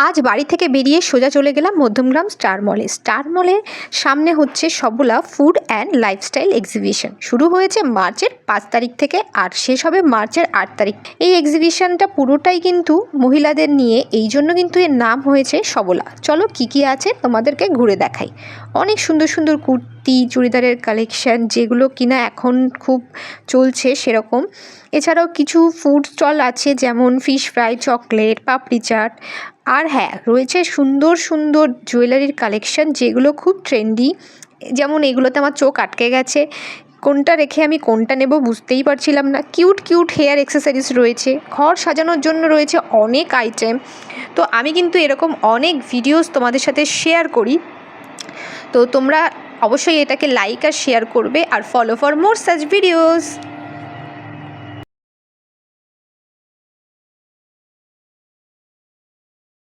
আজ বাড়ি থেকে বেরিয়ে সোজা চলে গেলাম মধ্যমগ্রাম স্টার মলে। স্টার মলের সামনে হচ্ছে সবলা ফুড অ্যান্ড লাইফস্টাইল এক্সিবিশন। শুরু হয়েছে মার্চের 5 তারিখ থেকে আর শেষ হবে মার্চের 8 তারিখ। এই এক্সিবিশনটা পুরোটাই কিন্তু মহিলাদের নিয়ে, এই জন্য কিন্তু এর নাম হয়েছে সবলা। চলো কি কি আছে তোমাদেরকে ঘুরে দেখাই। অনেক সুন্দর সুন্দর কুর্তি, চুড়িদারের কালেকশন, যেগুলো কিনা এখন খুব চলছে সেরকম। এছাড়াও কিছু ফুড স্টল আছে, যেমন ফিশ ফ্রাই, চকলেট, পাপড়ি চাট। আর হ্যাঁ, রয়েছে সুন্দর সুন্দর জুয়েলারির কালেকশন, যেগুলো খুব ট্রেন্ডি। যেমন এগুলোতে আমার চোখ আটকে গেছে, কোনটা রেখে আমি কোনটা নেব বুঝতেই পারছিলাম না। কিউট কিউট হেয়ার অ্যাক্সেসরিজ রয়েছে, ঘর সাজানোর জন্য রয়েছে অনেক আইটেম। তো আমি কিন্তু এরকম অনেক ভিডিওস তোমাদের সাথে শেয়ার করি, তো তোমরা অবশ্যই এটাকে লাইক আর শেয়ার করবে আর follow for more such videos.